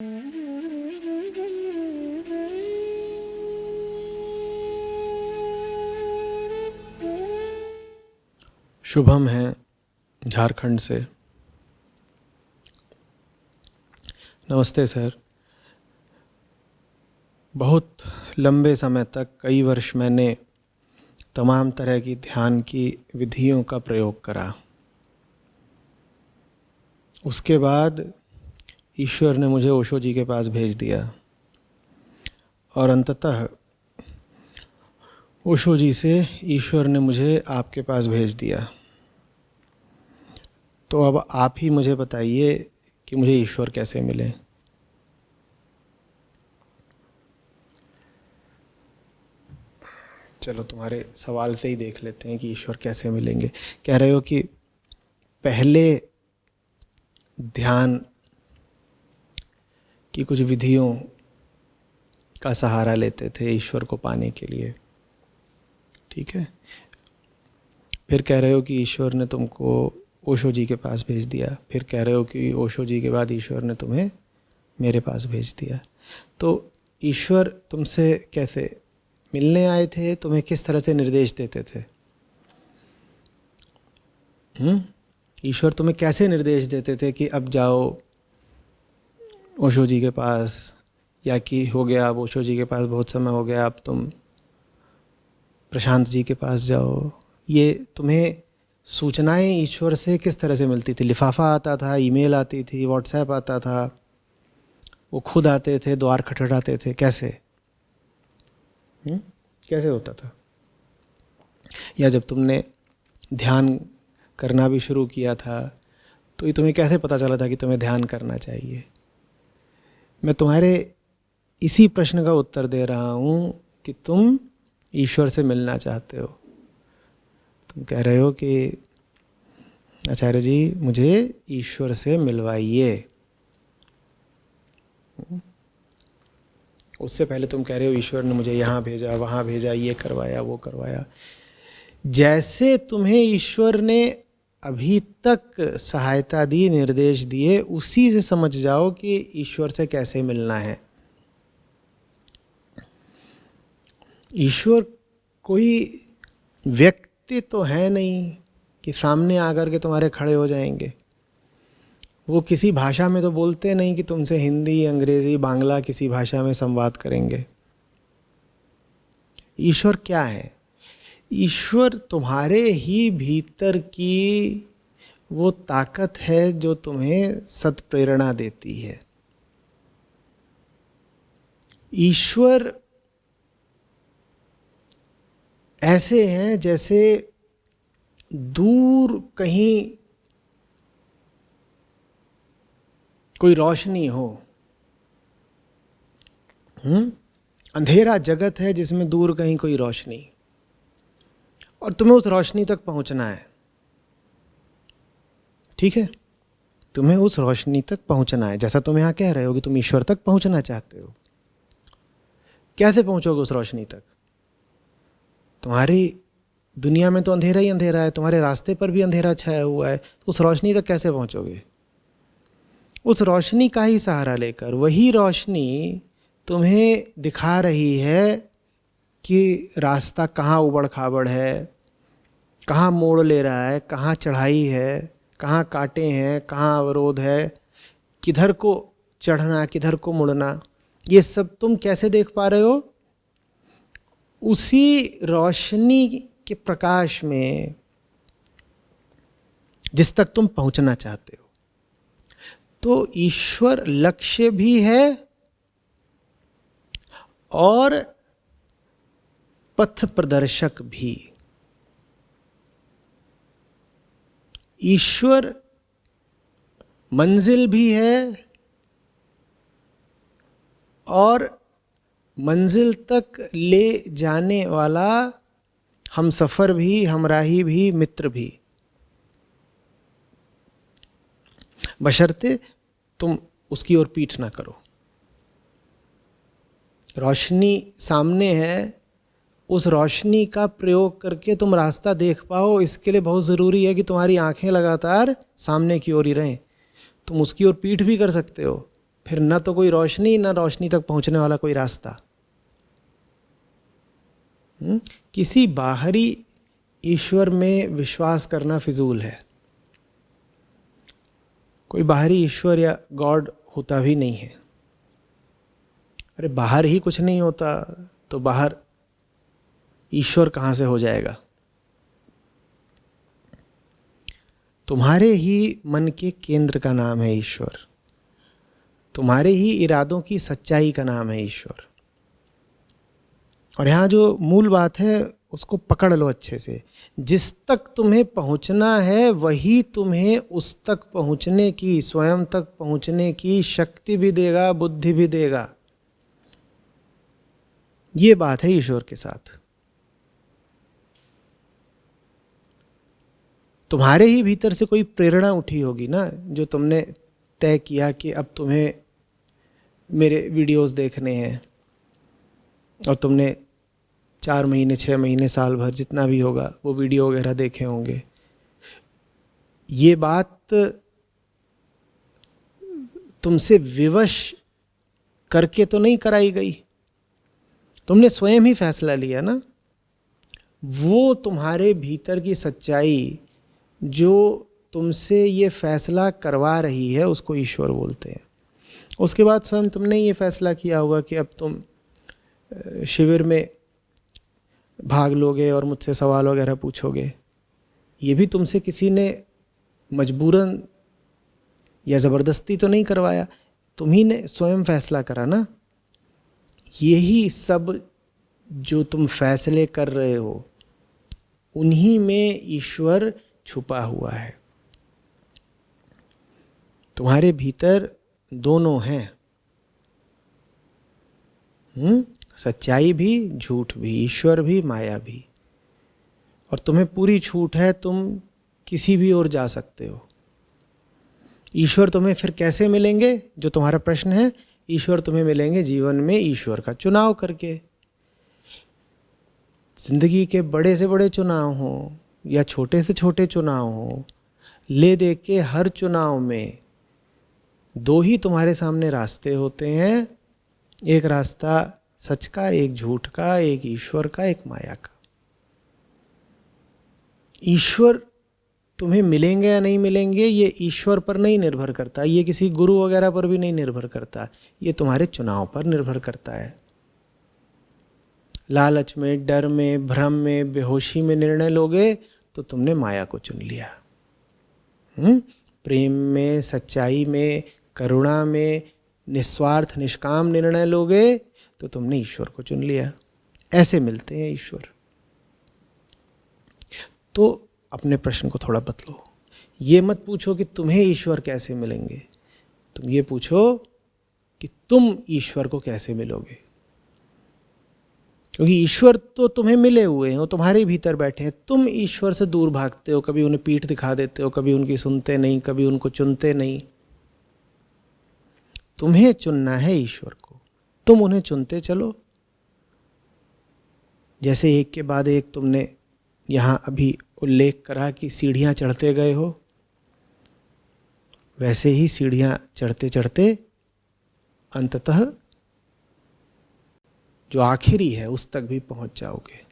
शुभम है झारखंड से। नमस्ते सर। बहुत लंबे समय तक कई वर्ष मैंने तमाम तरह की ध्यान की विधियों का प्रयोग करा। उसके बाद ईश्वर ने मुझे ओशो जी के पास भेज दिया और अंततः ओशो जी से ईश्वर ने मुझे आपके पास भेज दिया। तो अब आप ही मुझे बताइए कि मुझे ईश्वर कैसे मिले। चलो तुम्हारे सवाल से ही देख लेते हैं कि ईश्वर कैसे मिलेंगे। कह रहे हो कि पहले ध्यान की कुछ विधियों का सहारा लेते थे ईश्वर को पाने के लिए, ठीक है। फिर कह रहे हो कि ईश्वर ने तुमको ओशो जी के पास भेज दिया। फिर कह रहे हो कि ओशो जी के बाद ईश्वर ने तुम्हें मेरे पास भेज दिया। तो ईश्वर तुमसे कैसे मिलने आए थे? तुम्हें किस तरह से निर्देश देते थे? ईश्वर तुम्हें कैसे निर्देश देते थे कि अब जाओ ओशो जी के पास, या कि हो गया अब ओशो जी के पास बहुत समय हो गया, अब तुम प्रशांत जी के पास जाओ? ये तुम्हें सूचनाएं ईश्वर से किस तरह से मिलती थी? लिफाफा आता था, ईमेल आती थी, व्हाट्सएप आता था, वो खुद आते थे, द्वार खटखटाते थे? कैसे कैसे होता था? या जब तुमने ध्यान करना भी शुरू किया था तो ये तुम्हें कैसे पता चला था कि तुम्हें ध्यान करना चाहिए? मैं तुम्हारे इसी प्रश्न का उत्तर दे रहा हूँ कि तुम ईश्वर से मिलना चाहते हो। तुम कह रहे हो कि आचार्य जी मुझे ईश्वर से मिलवाइए। उससे पहले तुम कह रहे हो ईश्वर ने मुझे यहाँ भेजा, वहाँ भेजा, ये करवाया, वो करवाया। जैसे तुम्हें ईश्वर ने अभी तक सहायता दी, निर्देश दिए, उसी से समझ जाओ कि ईश्वर से कैसे मिलना है। ईश्वर कोई व्यक्ति तो है नहीं कि सामने आकर के तुम्हारे खड़े हो जाएंगे। वो किसी भाषा में तो बोलते नहीं कि तुमसे हिंदी, अंग्रेजी, बांग्ला किसी भाषा में संवाद करेंगे। ईश्वर क्या है? ईश्वर तुम्हारे ही भीतर की वो ताकत है जो तुम्हें सत्प्रेरणा देती है। ईश्वर ऐसे हैं जैसे दूर कहीं कोई रोशनी हो। अंधेरा जगत है जिसमें दूर कहीं कोई रोशनी, और तुम्हें उस रोशनी तक पहुंचना है, ठीक है। तुम्हें उस रोशनी तक पहुंचना है। जैसा तुम यहां कह रहे हो कि तुम ईश्वर तक पहुंचना चाहते हो। कैसे पहुंचोगे उस रोशनी तक? तुम्हारी दुनिया में तो अंधेरा ही अंधेरा है, तुम्हारे रास्ते पर भी अंधेरा छाया हुआ है, तो उस रोशनी तक कैसे पहुंचोगे? उस रोशनी का ही सहारा लेकर, वही रोशनी तुम्हें दिखा रही है कि रास्ता कहाँ उबड़ खाबड़ है, कहाँ मोड़ ले रहा है, कहाँ चढ़ाई है, कहाँ कांटे हैं, कहाँ अवरोध है, किधर को चढ़ना, किधर को मुड़ना। ये सब तुम कैसे देख पा रहे हो? उसी रोशनी के प्रकाश में जिस तक तुम पहुंचना चाहते हो। तो ईश्वर लक्ष्य भी है और पथ प्रदर्शक भी। ईश्वर मंजिल भी है और मंजिल तक ले जाने वाला हमसफर भी, हमराही भी, मित्र भी, बशर्ते तुम उसकी ओर पीठ ना करो। रोशनी सामने है, उस रोशनी का प्रयोग करके तुम रास्ता देख पाओ, इसके लिए बहुत ज़रूरी है कि तुम्हारी आंखें लगातार सामने की ओर ही रहें। तुम उसकी ओर पीठ भी कर सकते हो, फिर न तो कोई रोशनी, न रोशनी तक पहुंचने वाला कोई रास्ता। किसी बाहरी ईश्वर में विश्वास करना फिजूल है। कोई बाहरी ईश्वर या गॉड होता भी नहीं है। अरे बाहर ही कुछ नहीं होता तो बाहर ईश्वर कहाँ से हो जाएगा? तुम्हारे ही मन के केंद्र का नाम है ईश्वर। तुम्हारे ही इरादों की सच्चाई का नाम है ईश्वर। और यहाँ जो मूल बात है उसको पकड़ लो अच्छे से। जिस तक तुम्हें पहुँचना है वही तुम्हें उस तक पहुँचने की, स्वयं तक पहुँचने की शक्ति भी देगा, बुद्धि भी देगा। ये बात है ईश्वर के साथ। तुम्हारे ही भीतर से कोई प्रेरणा उठी होगी ना, जो तुमने तय किया कि अब तुम्हें मेरे वीडियोस देखने हैं, और तुमने 4 महीने, 6 महीने, साल भर जितना भी होगा वो वीडियो वगैरह देखे होंगे। ये बात तुमसे विवश करके तो नहीं कराई गई, तुमने स्वयं ही फैसला लिया ना। वो तुम्हारे भीतर की सच्चाई जो तुमसे ये फैसला करवा रही है उसको ईश्वर बोलते हैं। उसके बाद स्वयं तुमने ये फैसला किया होगा कि अब तुम शिविर में भाग लोगे और मुझसे सवाल वगैरह पूछोगे। ये भी तुमसे किसी ने मजबूरन या ज़बरदस्ती तो नहीं करवाया, तुम्ही ने स्वयं फैसला करा ना। यही सब जो तुम फैसले कर रहे हो उन्हीं में ईश्वर छुपा हुआ है। तुम्हारे भीतर दोनों हैं, सच्चाई भी, झूठ भी, ईश्वर भी, माया भी। और तुम्हें पूरी छूट है, तुम किसी भी ओर जा सकते हो। ईश्वर तुम्हें फिर कैसे मिलेंगे, जो तुम्हारा प्रश्न है, ईश्वर तुम्हें मिलेंगे जीवन में ईश्वर का चुनाव करके। जिंदगी के बड़े से बड़े चुनाव हो या छोटे से छोटे चुनाव हो, ले दे के हर चुनाव में 2 ही तुम्हारे सामने रास्ते होते हैं। एक रास्ता सच का, एक झूठ का, एक ईश्वर का, एक माया का। ईश्वर तुम्हें मिलेंगे या नहीं मिलेंगे ये ईश्वर पर नहीं निर्भर करता, ये किसी गुरु वगैरह पर भी नहीं निर्भर करता, ये तुम्हारे चुनाव पर निर्भर करता है। लालच में, डर में, भ्रम में, बेहोशी में निर्णय लोगे तो तुमने माया को चुन लिया। प्रेम में, सच्चाई में, करुणा में, निस्वार्थ निष्काम निर्णय लोगे तो तुमने ईश्वर को चुन लिया। ऐसे मिलते हैं ईश्वर। तो अपने प्रश्न को थोड़ा बदलो। ये मत पूछो कि तुम्हें ईश्वर कैसे मिलेंगे, तुम ये पूछो कि तुम ईश्वर को कैसे मिलोगे। क्योंकि ईश्वर तो तुम्हें मिले हुए हैं, वो तुम्हारे भीतर बैठे हैं। तुम ईश्वर से दूर भागते हो, कभी उन्हें पीठ दिखा देते हो, कभी उनकी सुनते नहीं, कभी उनको चुनते नहीं। तुम्हें चुनना है ईश्वर को, तुम उन्हें चुनते चलो। जैसे एक के बाद एक तुमने यहाँ अभी उल्लेख करा कि सीढ़ियाँ चढ़ते गए हो, वैसे ही सीढ़ियाँ चढ़ते चढ़ते अंततः जो आखिरी है उस तक भी पहुँच जाओगे।